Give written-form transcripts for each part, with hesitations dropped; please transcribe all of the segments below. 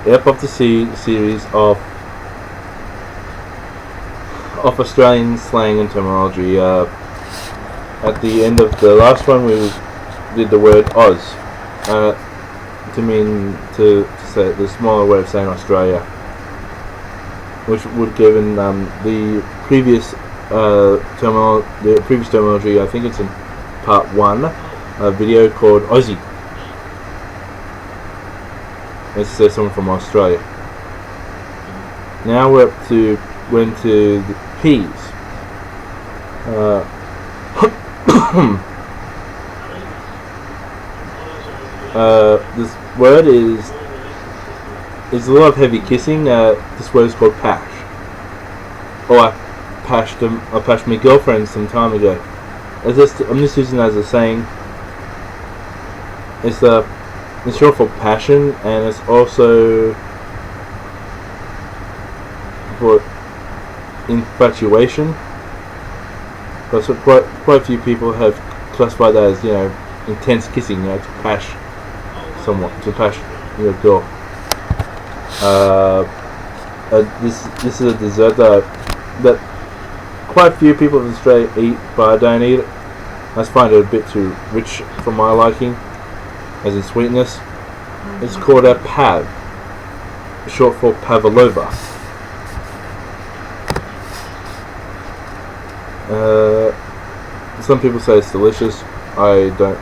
App of the Sea series of Australian slang and terminology. At the end of the last one, we did the word Oz to say the smaller way of saying Australia, which would give in the previous terminology. I think it's in part 1, a video called Aussie. It's someone from Australia. Now we're into the P's. This word is a lot of heavy kissing. This word is called pash. I pashed my girlfriend some time ago. I'm just using it as a saying. It's short for passion, and it's also for infatuation. But so quite a few people have classified that as intense kissing, to pash someone, to pash your girl. This is a dessert that quite a few people in Australia eat, but I don't eat it. I just find it a bit too rich for my liking, as in sweetness. It's called a pav, short for pavlova. Some people say it's delicious. I don't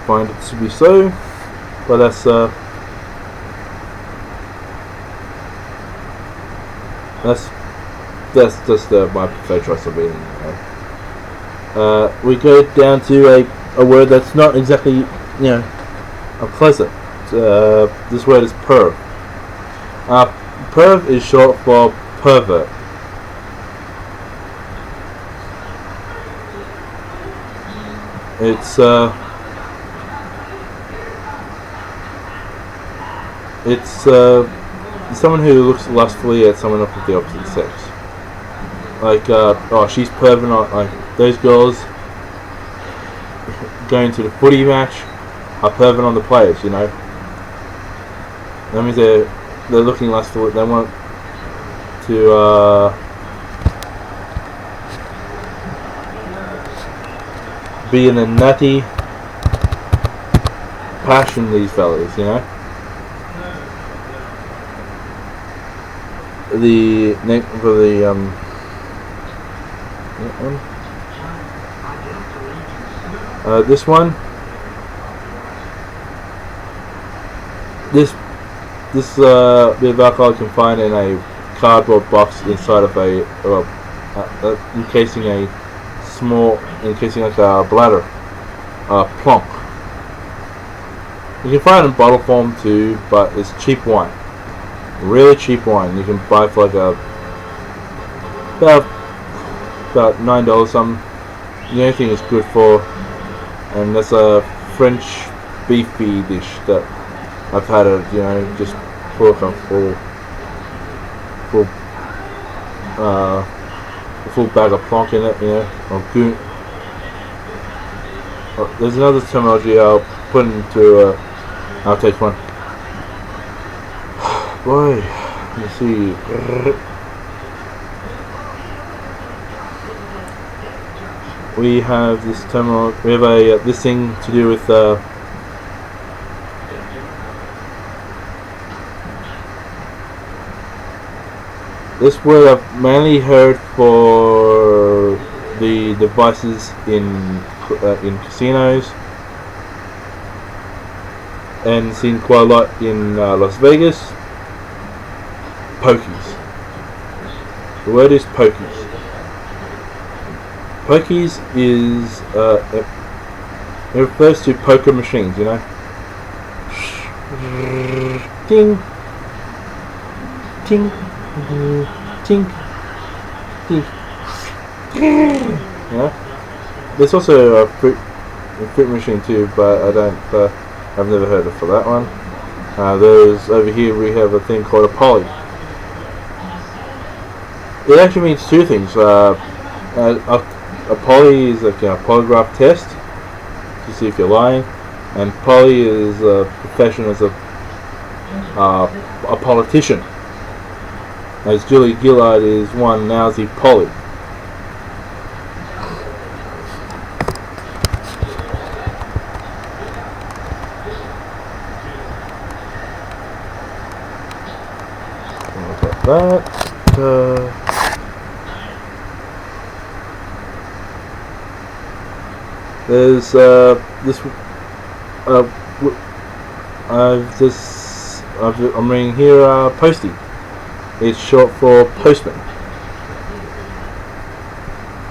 find it to be so, but that's just my preferred choice of eating. We go down to a word that's not exactly a pleasant. This word is perv. Perv is short for pervert. It's someone who looks lustfully at someone of the opposite sex. Like, she's perving on, like, those girls going to the footy match are perving on the players, That means they're looking lustfully. They want to be in a nutty passion, these fellas, The next for the this one. This bit of alcohol you can find in a cardboard box inside of encasing like a bladder, plonk. You can find it in bottle form too, but it's cheap wine, really cheap wine. You can buy for like about $9 something. The only thing it's good for, and that's a French beefy dish that I've had it, just pour a full bag of plonk in it, or goon. There's another terminology I'll put into I'll take one. Boy, let me see. We have this terminology. We have this thing to do with this word I've mainly heard for the devices in casinos, and seen quite a lot in Las Vegas. Pokies. The word is pokies. Pokies is it refers to poker machines, Ting, ting, ting, ting. There's also a fruit machine too, but I've never heard of for that one. There's over here we have a thing called a poly. It actually means two things. A poly is like a polygraph test to see if you're lying, and poly is a profession as a a politician, as Julie Gillard is one lousy Polly. There's this. I'm reading here. Postie. It's short for postman.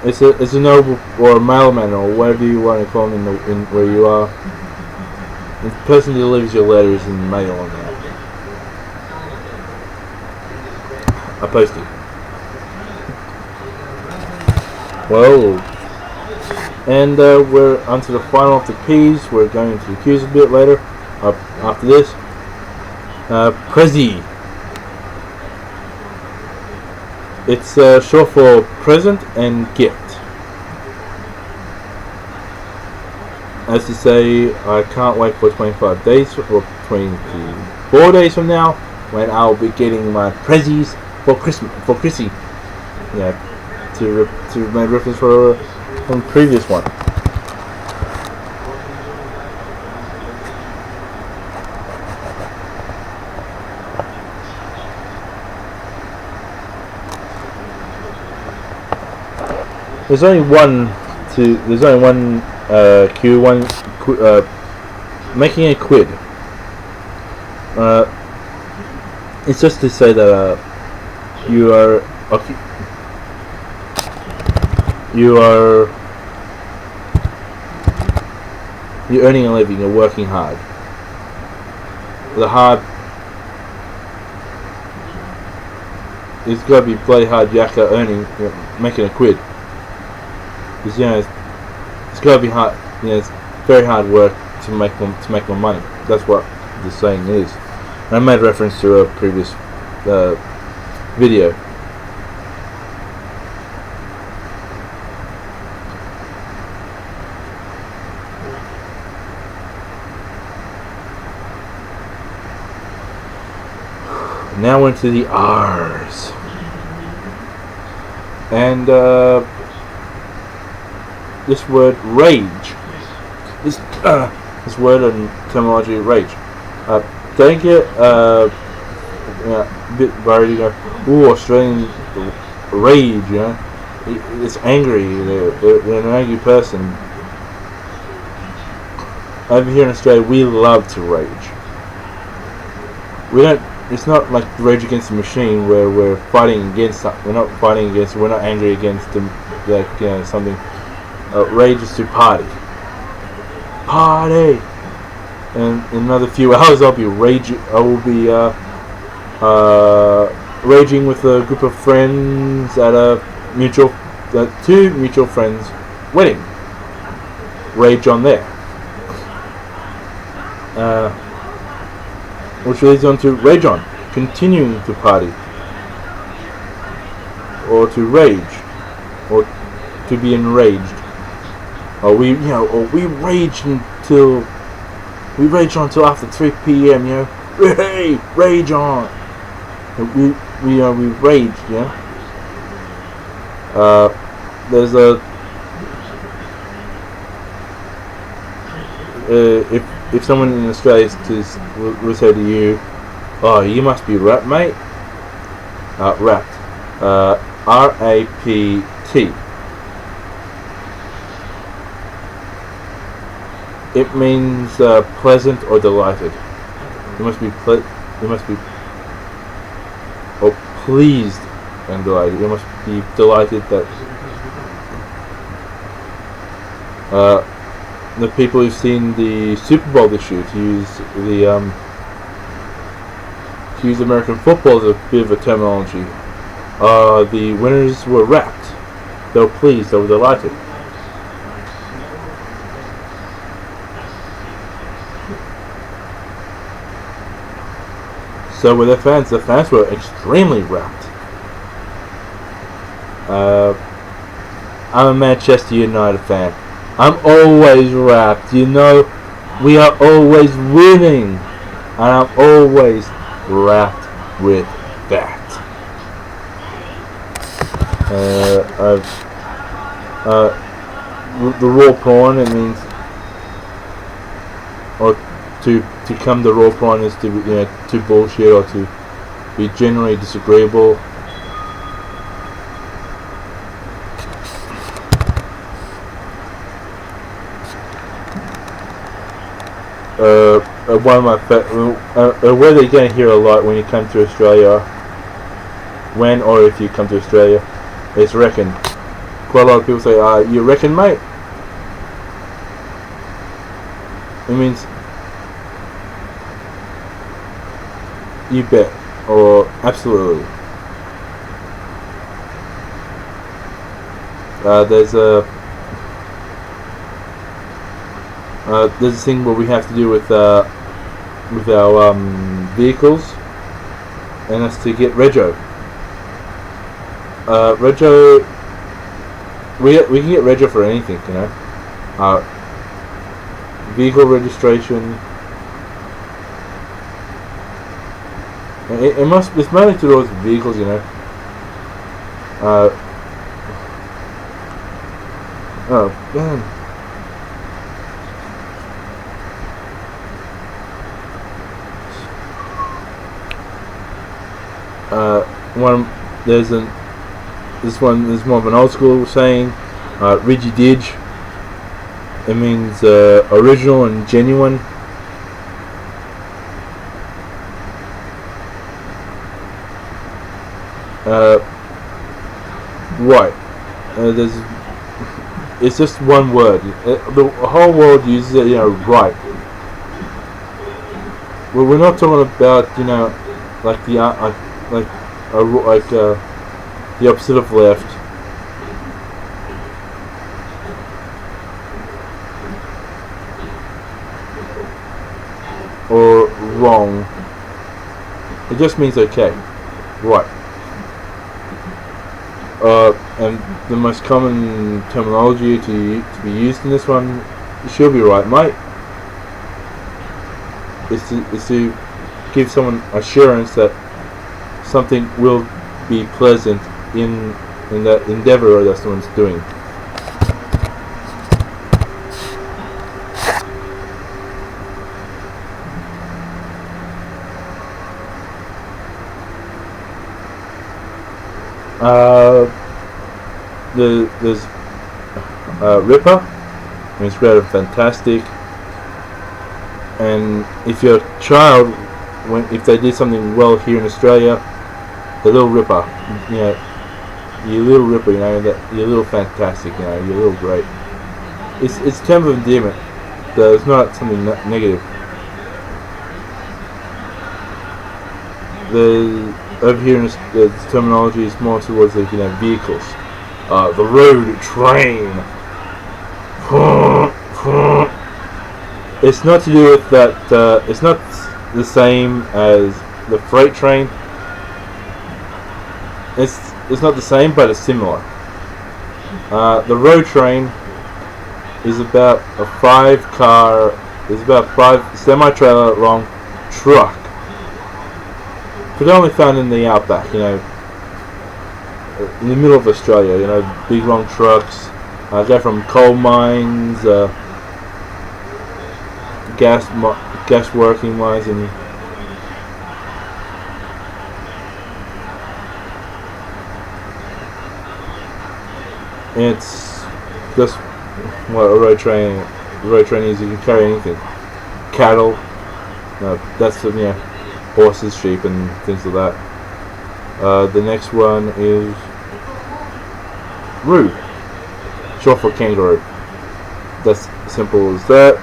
It's a noble or a mailman or whatever you want to call him in where you are. The person who delivers your letters in mail on that. A postie. Well, and we're onto the final of the P's. We're going to the Q's a bit later. After this, Prezi. It's short for present and gift. As to say, I can't wait for 25 days or 24 days from now when I'll be getting my prezzies for Christmas, for Chrissy. Yeah, to my reference from the previous one. There's only one Q, making a quid. It's just to say that you're earning a living, you're working hard. It's got to be bloody hard yakka making a quid. Because it's got to be hard. It's very hard work to make more money. That's what the saying is. And I made reference to a previous video. Now we're into the R's. And this word rage. This word and terminology rage. Don't get a bit worried. You go, ooh, Australian rage. It's angry. They're an angry person. Over here in Australia, we love to rage. We don't. It's not like Rage Against the Machine where we're fighting against. We're not fighting against. We're not angry against them. Like something. Rage is to party. Party. And in another few hours, I'll be raging. I will be raging with a group of friends at a two mutual friends' wedding. Rage on there. Which leads on to rage on, continuing to party, or to rage, or to be enraged. Or we rage until after 3 p.m. Hey, rage on. We rage. There's a if someone in Australia will say to you, "Oh, you must be rapt, mate." Rapt. R-A-P-T. It means pleasant or delighted. You must be or pleased and delighted. You must be delighted that the people who've seen the Super Bowl this year, to use American football as a bit of a terminology, the winners were rapt. They were pleased. They were delighted. So with the fans were extremely rapt. I'm a Manchester United fan. I'm always rapt. We are always winning, and I'm always wrapped with that. The raw prawn, it means, or to come to raw prawn is to to bullshit or to be generally disagreeable. One of my a word that you're going to hear a lot when you come to Australia, when or if you come to Australia, is reckon. Quite a lot of people say, you reckon, mate? It means you bet, or absolutely. There's a thing where we have to do with our vehicles, and that's to get rego. Rego, we can get rego for anything, vehicle registration. It's mainly to those vehicles, oh man. This one is more of an old school saying, Ridgy Didge. It means original and genuine. Right. It's just one word. The whole world uses it, right. Well, we're not talking about, like the the opposite of left. Or wrong. It just means okay. Right. And the most common terminology to be used in this one, she'll be right, mate, is to give someone assurance that something will be pleasant in that endeavor that someone's doing. There's Ripper, means great and fantastic. And if your child, if they did something well here in Australia, the little Ripper, you little Ripper, that you're little fantastic, you're little great. It's a term of endearment. So it's not something negative. Over here in the terminology is more towards vehicles. The road train. It's not to do with that. It's not the same as the freight train. It's not the same, but it's similar. The road train is about a 5 semi-trailer long truck. Predominantly found in the outback, in the middle of Australia, big long trucks. Go from coal mines, gas working mines, and it's just what a road train is. You can carry anything, cattle. That's horses, sheep, and things like that. The next one is roo, short for kangaroo. That's simple as that.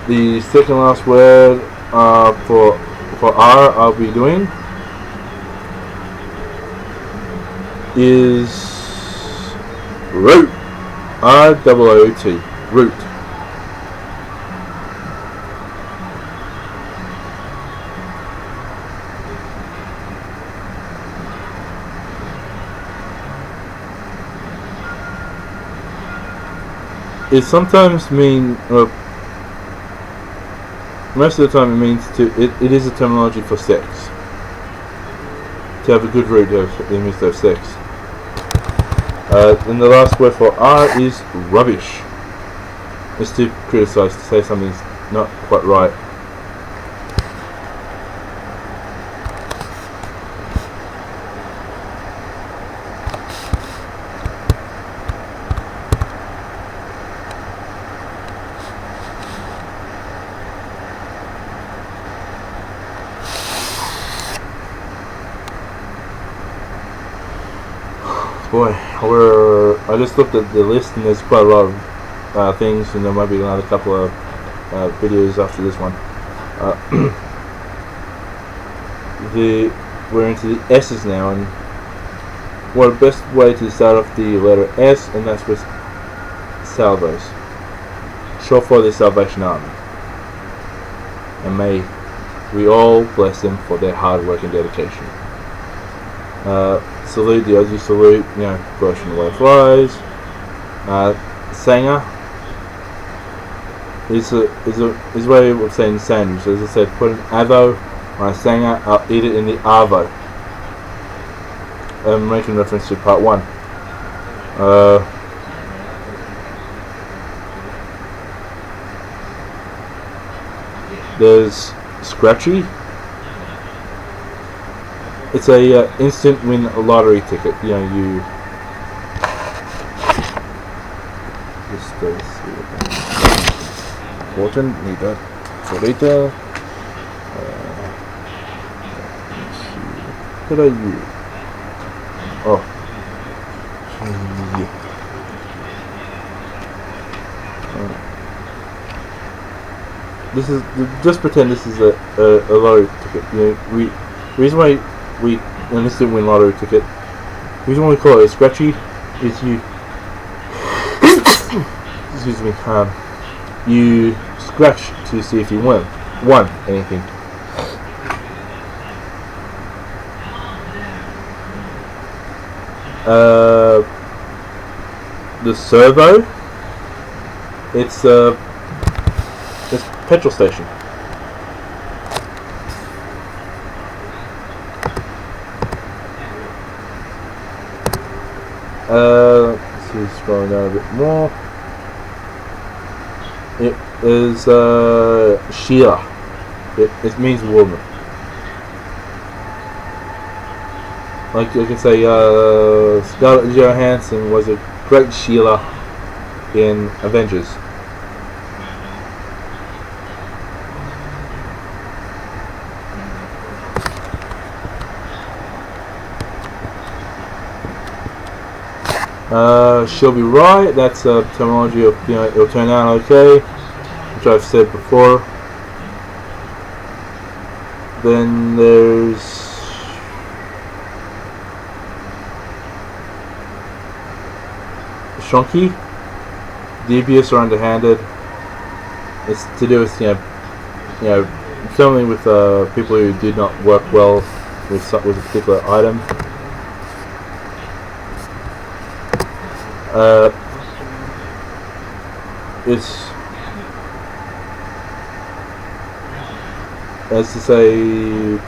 The second last word for R I'll be doing is root. R-O-O-T. Root. it sometimes mean, most of the time it means it is a terminology for sex. To have a good root, it means to have sex. And the last word for R is rubbish. It's to criticize, to say something's not quite right. Boy, I just looked at the list and there's quite a lot of things, and there might be another couple of videos after this one. We're into the S's now, and what the best way to start off the letter S, and that's with salvos, short for the Salvation Army. And may we all bless them for their hard work and dedication. Salute, the Aussie salute, caution the way flies. Sanger is a way of saying sandwich. As I said, put an avo on a sanger, I'll eat it in the arvo. I'm making reference to part 1. There's Scratchy. It's a instant win lottery ticket. You just see important. Need that for later. What did I use? Oh, this is, just pretend this is a lottery ticket. Reason why we an instant win lottery ticket. The reason why we call it a scratchy is you excuse me, you scratch to see if you won anything. The servo, it's petrol station. Let's see, scrolling down a bit more. It is Sheila. It means woman. Like you can say, Scarlett Johansson was a great Sheila in Avengers. She'll be right. That's a terminology of it'll turn out okay, which I've said before. Then there's shonky, devious or underhanded. It's to do with filming with people who did not work well with a particular item. It's, as to say,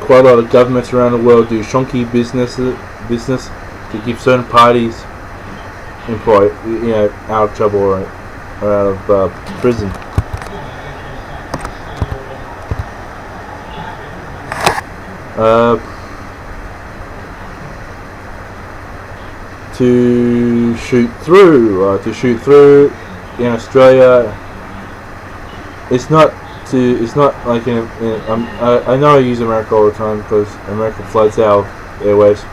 quite a lot of governments around the world do shonky business to keep certain parties employed, out of trouble or out of prison. To shoot through in Australia, it's not like I know I use America all the time because America floods our airways,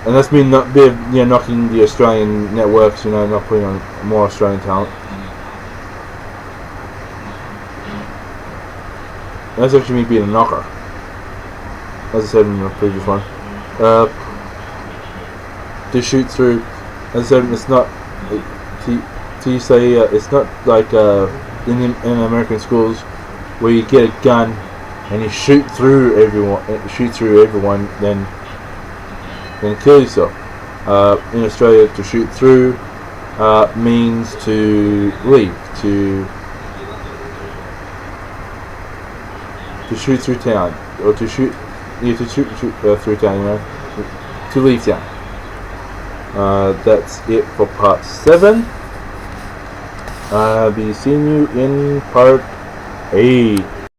and that's me knocking the Australian networks, not putting on more Australian talent. That's actually me being a knocker, as I said in the previous one. To shoot through, as I said, it's not to say it's not like in American schools where you get a gun and you shoot through everyone, then kill yourself. In Australia, to shoot through means to leave, to shoot through town, or to shoot through town, you know, to leave town. That's it for part 7. I'll be seeing you in part 8.